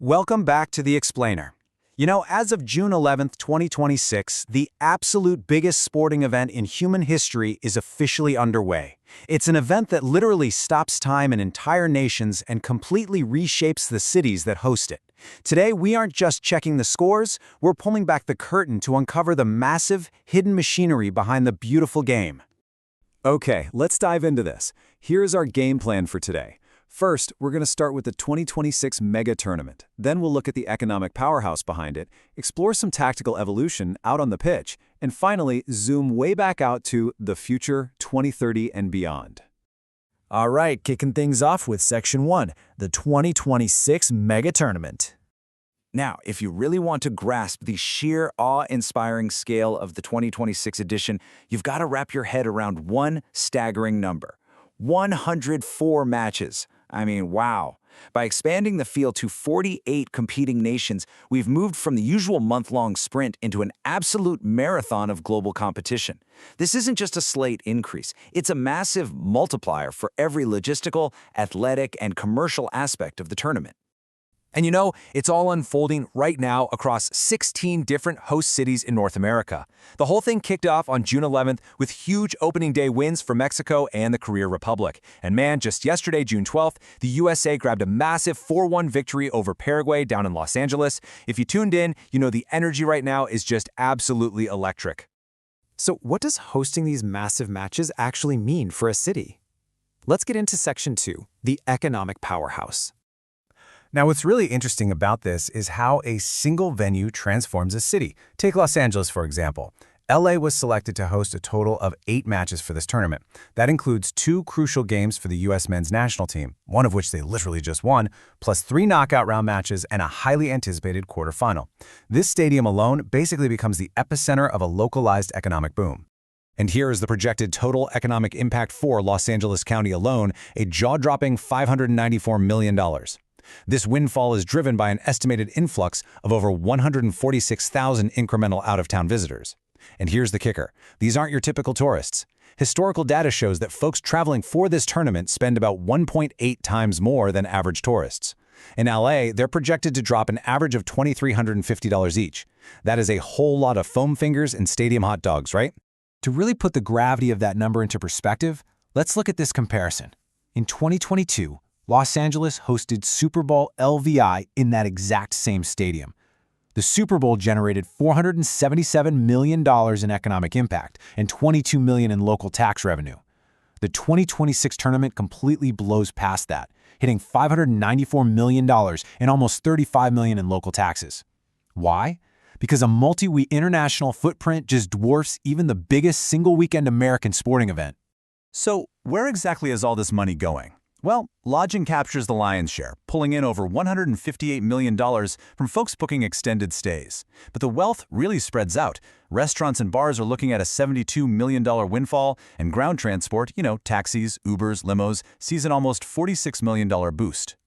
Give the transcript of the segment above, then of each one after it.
Welcome back to The Explainer. As of June 11th, 2026, the absolute biggest sporting event in human history is officially underway. It's an event that literally stops time in entire nations and completely reshapes the cities that host it. Today, we aren't just checking the scores, we're pulling back the curtain to uncover the massive, hidden machinery behind the beautiful game. Okay, let's dive into this. Here's our game plan for today. First, we're going to start with the 2026 Mega Tournament. Then we'll look at the economic powerhouse behind it, explore some tactical evolution out on the pitch, and finally, zoom way back out to the future, 2030 and beyond. All right, kicking things off with Section 1, the 2026 Mega Tournament. Now, if you really want to grasp the sheer awe-inspiring scale of the 2026 edition, you've got to wrap your head around one staggering number: 104 matches. I mean, wow. By expanding the field to 48 competing nations, we've moved from the usual month-long sprint into an absolute marathon of global competition. This isn't just a slate increase, it's a massive multiplier for every logistical, athletic, and commercial aspect of the tournament. And it's all unfolding right now across 16 different host cities in North America. The whole thing kicked off on June 11th with huge opening day wins for Mexico and the Korea Republic. And man, just yesterday, June 12th, the USA grabbed a massive 4-1 victory over Paraguay down in Los Angeles. If you tuned in, the energy right now is just absolutely electric. So what does hosting these massive matches actually mean for a city? Let's get into Section 2, the economic powerhouse. Now, what's really interesting about this is how a single venue transforms a city. Take Los Angeles, for example. LA was selected to host a total of 8 matches for this tournament. That includes 2 crucial games for the U.S. men's national team, one of which they literally just won, plus 3 knockout round matches and a highly anticipated quarterfinal. This stadium alone basically becomes the epicenter of a localized economic boom. And here is the projected total economic impact for Los Angeles County alone, a jaw-dropping $594 million. This windfall is driven by an estimated influx of over 146,000 incremental out-of-town visitors. And here's the kicker. These aren't your typical tourists. Historical data shows that folks traveling for this tournament spend about 1.8 times more than average tourists. In LA, they're projected to drop an average of $2,350 each. That is a whole lot of foam fingers and stadium hot dogs, right? To really put the gravity of that number into perspective, let's look at this comparison. In 2022, Los Angeles hosted Super Bowl LVI in that exact same stadium. The Super Bowl generated $477 million in economic impact and $22 million in local tax revenue. The 2026 tournament completely blows past that, hitting $594 million and almost $35 million in local taxes. Why? Because a multi-week international footprint just dwarfs even the biggest single-weekend American sporting event. So, where exactly is all this money going? Well, lodging captures the lion's share, pulling in over $158 million from folks booking extended stays. But the wealth really spreads out. Restaurants and bars are looking at a $72 million windfall, and ground transport, taxis, Ubers, limos, sees an almost $46 million boost.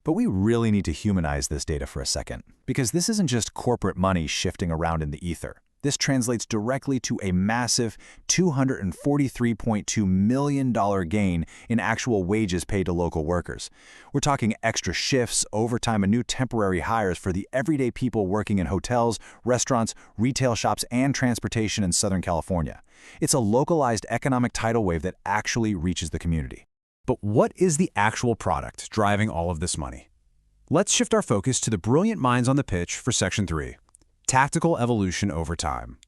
But we really need to humanize this data for a second, because this isn't just corporate money shifting around in the ether. This translates directly to a massive $243.2 million gain in actual wages paid to local workers. We're talking extra shifts, overtime, and new temporary hires for the everyday people working in hotels, restaurants, retail shops, and transportation in Southern California. It's a localized economic tidal wave that actually reaches the community. But what is the actual product driving all of this money? Let's shift our focus to the brilliant minds on the pitch for Section 3. Tactical evolution over time.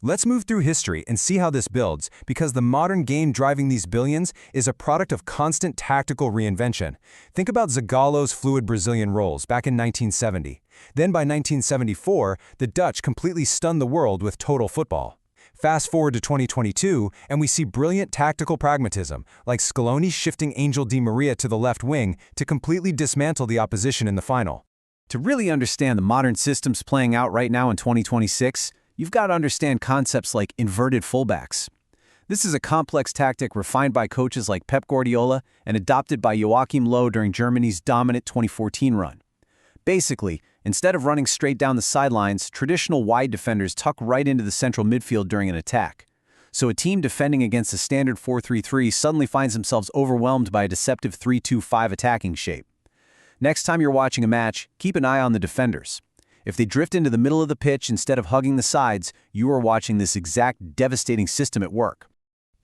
Let's move through history and see how this builds, because the modern game driving these billions is a product of constant tactical reinvention. Think about Zagallo's fluid Brazilian rolls back in 1970. Then by 1974, the Dutch completely stunned the world with total football. Fast forward to 2022, and we see brilliant tactical pragmatism, like Scaloni shifting Angel Di Maria to the left wing to completely dismantle the opposition in the final. To really understand the modern systems playing out right now in 2026, you've got to understand concepts like inverted fullbacks. This is a complex tactic refined by coaches like Pep Guardiola and adopted by Joachim Löw during Germany's dominant 2014 run. Basically, instead of running straight down the sidelines, traditional wide defenders tuck right into the central midfield during an attack. So a team defending against a standard 4-3-3 suddenly finds themselves overwhelmed by a deceptive 3-2-5 attacking shape. Next time you're watching a match, keep an eye on the defenders. If they drift into the middle of the pitch instead of hugging the sides, you are watching this exact devastating system at work.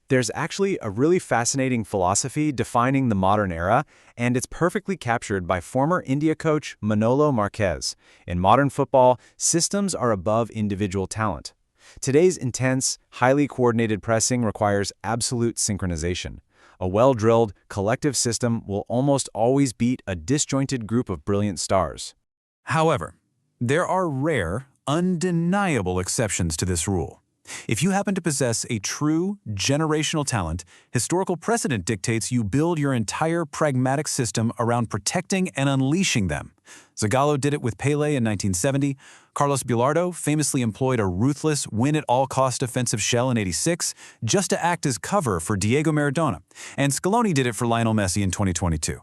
There's actually a really fascinating philosophy defining the modern era, and it's perfectly captured by former India coach Manolo Marquez. In modern football, systems are above individual talent. Today's intense, highly coordinated pressing requires absolute synchronization. A well-drilled, collective system will almost always beat a disjointed group of brilliant stars. However, there are rare, undeniable exceptions to this rule. If you happen to possess a true, generational talent, historical precedent dictates you build your entire pragmatic system around protecting and unleashing them. Zagallo did it with Pelé in 1970, Carlos Bilardo famously employed a ruthless, win-at-all-cost offensive shell in '86 just to act as cover for Diego Maradona, and Scaloni did it for Lionel Messi in 2022.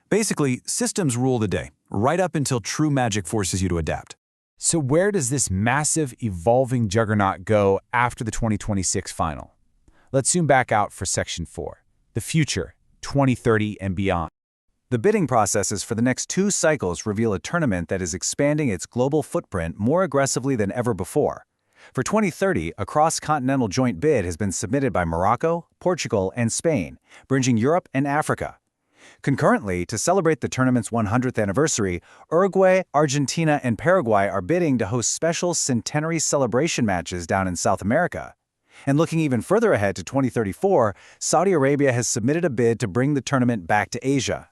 Basically, systems rule the day, right up until true magic forces you to adapt. So where does this massive, evolving juggernaut go after the 2026 final? Let's zoom back out for Section 4, the future, 2030 and beyond. The bidding processes for the next 2 cycles reveal a tournament that is expanding its global footprint more aggressively than ever before. For 2030, a cross-continental joint bid has been submitted by Morocco, Portugal, and Spain, bridging Europe and Africa. Concurrently, to celebrate the tournament's 100th anniversary, Uruguay, Argentina, and Paraguay are bidding to host special centenary celebration matches down in South America. And looking even further ahead to 2034, Saudi Arabia has submitted a bid to bring the tournament back to Asia.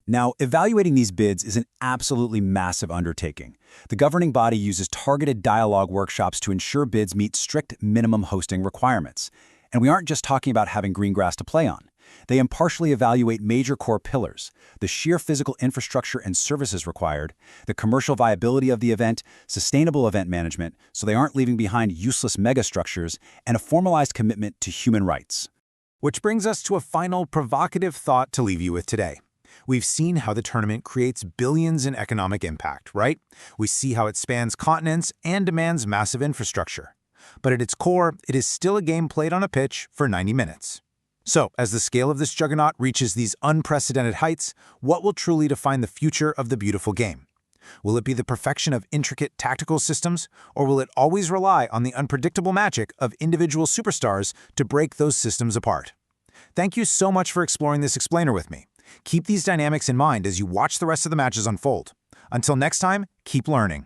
Now, evaluating these bids is an absolutely massive undertaking. The governing body uses targeted dialogue workshops to ensure bids meet strict minimum hosting requirements. And we aren't just talking about having green grass to play on. They impartially evaluate major core pillars, the sheer physical infrastructure and services required, the commercial viability of the event, sustainable event management, so they aren't leaving behind useless megastructures, and a formalized commitment to human rights. Which brings us to a final provocative thought to leave you with today. We've seen how the tournament creates billions in economic impact, right? We see how it spans continents and demands massive infrastructure. But at its core, it is still a game played on a pitch for 90 minutes. So, as the scale of this juggernaut reaches these unprecedented heights, what will truly define the future of the beautiful game? Will it be the perfection of intricate tactical systems, or will it always rely on the unpredictable magic of individual superstars to break those systems apart? Thank you so much for exploring this explainer with me. Keep these dynamics in mind as you watch the rest of the matches unfold. Until next time, keep learning.